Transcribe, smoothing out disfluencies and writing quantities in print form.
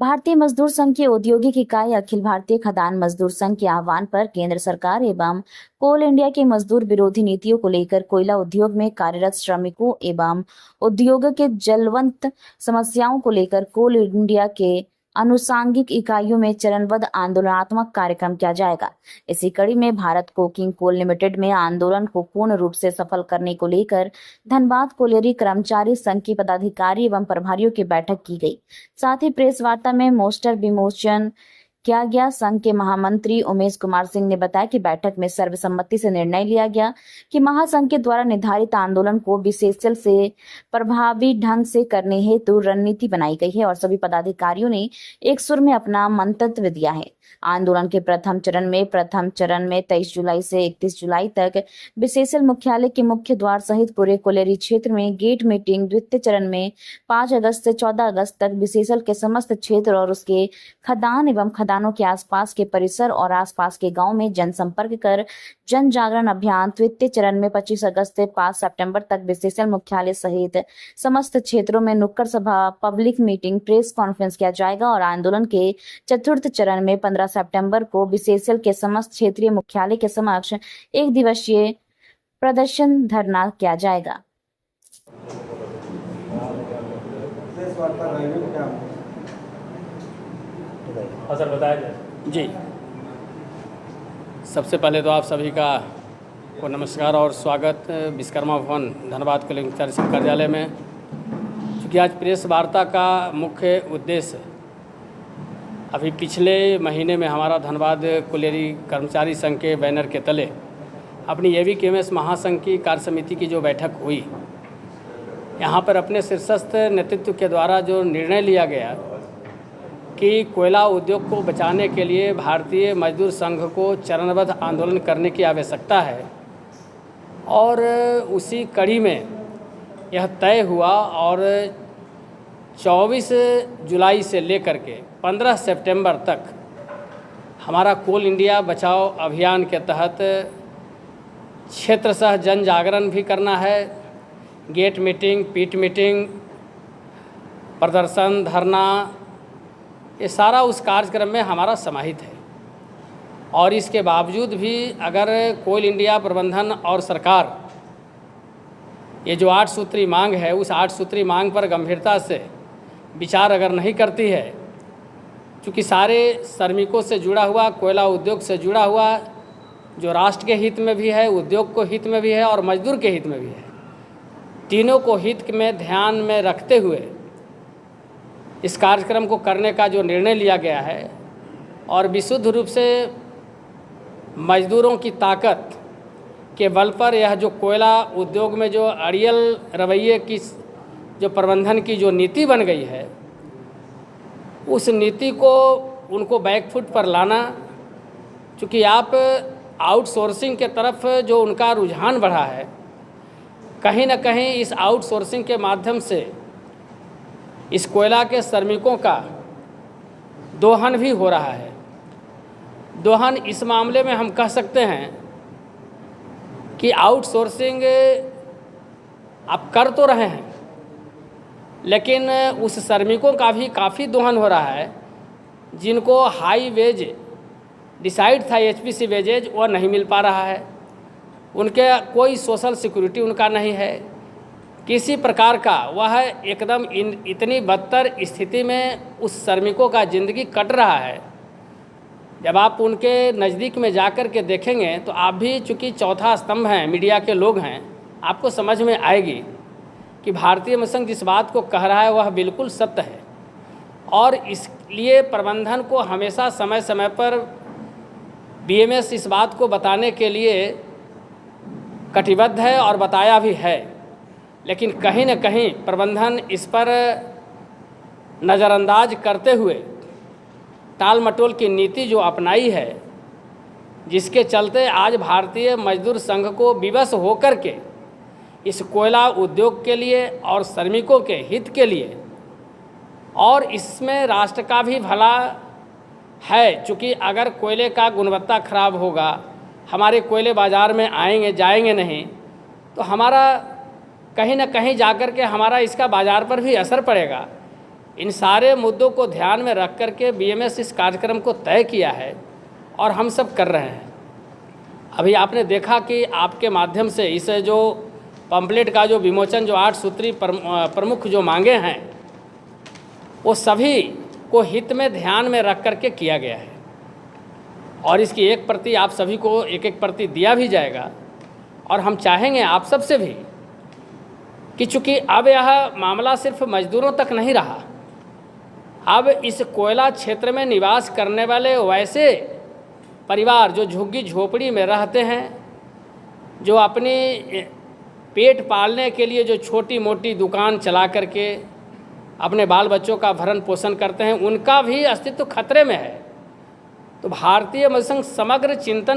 भारतीय मजदूर संघ की औद्योगिक इकाई अखिल भारतीय खदान मजदूर संघ के आह्वान पर केंद्र सरकार एवं कोल इंडिया की मजदूर विरोधी नीतियों को लेकर कोयला उद्योग में कार्यरत श्रमिकों एवं उद्योग के जलवंत समस्याओं को लेकर कोल इंडिया के आनुषंगिक इकाइयों में चरणबद्ध आंदोलनात्मक कार्यक्रम किया जाएगा। इसी कड़ी में भारत कोकिंग कोल लिमिटेड में आंदोलन को पूर्ण रूप से सफल करने को लेकर धनबाद कोयलरी कर्मचारी संघ के पदाधिकारी एवं प्रभारियों की बैठक की गई। साथ ही प्रेस वार्ता में मोस्टर विमोचन किया गया। संघ के महामंत्री उमेश कुमार सिंह ने बताया कि बैठक में सर्वसम्मति से निर्णय लिया गया कि महासंघ के द्वारा निर्धारित आंदोलन को विशेषज्ञ से प्रभावी ढंग से करने हेतु रणनीति बनाई गई है और सभी पदाधिकारियों ने एक सुर में अपना मंतव्य दिया है। आंदोलन के प्रथम चरण में 23 जुलाई से 31 जुलाई तक विशेषज्ञ मुख्यालय के मुख्य द्वार सहित पूरे कोयलरी क्षेत्र में गेट मीटिंग, द्वितीय चरण में 5 अगस्त से 14 अगस्त तक विशेषज्ञ के समस्त क्षेत्र और उसके खदान एवं खदानों के आसपास के परिसर और आसपास के गांव में जनसंपर्क कर जन जागरण अभियान। तृतीय चरण में 25 अगस्त से 5 सितंबर तक विशेषज्ञ मुख्यालय सहित समस्त क्षेत्रों में नुक्कड़ सभा, पब्लिक मीटिंग, प्रेस कॉन्फ्रेंस किया जाएगा और आंदोलन के चतुर्थ चरण में 15 सितंबर को विशेषज्ञ के समस्त क्षेत्रीय मुख्यालय के समक्ष एक दिवसीय प्रदर्शन धरना किया जाएगा। सर बताया जाए। जी, सबसे पहले तो आप सभी का को नमस्कार और स्वागत विश्वकर्मा भवन धनबाद कर्मचारी संघ कार्यालय में। चूँकि आज प्रेस वार्ता का मुख्य उद्देश्य अभी पिछले महीने में हमारा धनबाद कोयलरी कर्मचारी संघ के बैनर के तले अपनी AVKMS महासंघ की कार्य समिति की जो बैठक हुई, यहाँ पर अपने शीर्षस्थ नेतृत्व के द्वारा जो निर्णय लिया गया कि कोयला उद्योग को बचाने के लिए भारतीय मजदूर संघ को चरणबद्ध आंदोलन करने की आवश्यकता है और उसी कड़ी में यह तय हुआ और 24 जुलाई से लेकर के 15 सितंबर तक हमारा कोल इंडिया बचाओ अभियान के तहत क्षेत्र सह जन जागरण भी करना है। गेट मीटिंग, पीट मीटिंग, प्रदर्शन, धरना, ये सारा उस कार्यक्रम में हमारा समाहित है। और इसके बावजूद भी अगर कोल इंडिया प्रबंधन और सरकार ये जो 8 सूत्री मांग है, उस 8 सूत्री मांग पर गंभीरता से विचार अगर नहीं करती है, क्योंकि सारे श्रमिकों से जुड़ा हुआ, कोयला उद्योग से जुड़ा हुआ, जो राष्ट्र के हित में भी है, उद्योग को हित में भी है और मजदूर के हित में भी है, तीनों को हित में ध्यान में रखते हुए इस कार्यक्रम को करने का जो निर्णय लिया गया है और विशुद्ध रूप से मजदूरों की ताकत के बल पर यह जो कोयला उद्योग में जो अड़ियल रवैये की जो प्रबंधन की जो नीति बन गई है, उस नीति को उनको बैकफुट पर लाना, चूँकि आप आउटसोर्सिंग के तरफ जो उनका रुझान बढ़ा है, कहीं ना कहीं इस आउटसोर्सिंग के माध्यम से इस कोयला के श्रमिकों का दोहन भी हो रहा है। दोहन इस मामले में हम कह सकते हैं कि आउटसोर्सिंग आप कर तो रहे हैं, लेकिन उस श्रमिकों का भी काफ़ी दोहन हो रहा है जिनको हाई वेज डिसाइड था HPC वेजेज, वह नहीं मिल पा रहा है। उनके कोई सोशल सिक्योरिटी उनका नहीं है, किसी प्रकार का वह एकदम इतनी बदतर स्थिति में उस श्रमिकों का ज़िंदगी कट रहा है। जब आप उनके नज़दीक में जाकर के देखेंगे तो आप भी, चूँकि चौथा स्तंभ हैं, मीडिया के लोग हैं, आपको समझ में आएगी कि भारतीय महासंघ जिस बात को कह रहा है वह बिल्कुल सत्य है। और इसलिए प्रबंधन को हमेशा समय समय पर BMS इस बात को बताने के लिए कटिबद्ध है और बताया भी है, लेकिन कहीं न कहीं प्रबंधन इस पर नज़रअंदाज करते हुए टाल मटोल की नीति जो अपनाई है, जिसके चलते आज भारतीय मजदूर संघ को विवश होकर के इस कोयला उद्योग के लिए और श्रमिकों के हित के लिए और इसमें राष्ट्र का भी भला है, चूँकि अगर कोयले का गुणवत्ता खराब होगा, हमारे कोयले बाज़ार में आएंगे जाएंगे नहीं, तो हमारा कहीं ना कहीं जाकर के हमारा इसका बाज़ार पर भी असर पड़ेगा। इन सारे मुद्दों को ध्यान में रख कर के बीएमएस इस कार्यक्रम को तय किया है और हम सब कर रहे हैं। अभी आपने देखा कि आपके माध्यम से इस जो पंपलेट का जो विमोचन, जो 8 सूत्री प्रमुख जो मांगे हैं, वो सभी को हित में ध्यान में रख कर के किया गया है और इसकी एक प्रति आप सभी को एक प्रति दिया भी जाएगा। और हम चाहेंगे आप सब से भी कि चूँकि अब यह मामला सिर्फ मजदूरों तक नहीं रहा, अब इस कोयला क्षेत्र में निवास करने वाले वैसे परिवार जो झुग्गी झोपड़ी में रहते हैं, जो अपनी पेट पालने के लिए जो छोटी मोटी दुकान चला करके अपने बाल बच्चों का भरण पोषण करते हैं, उनका भी अस्तित्व खतरे में है। तो भारतीय मजदूर संघ समग्र चिंतन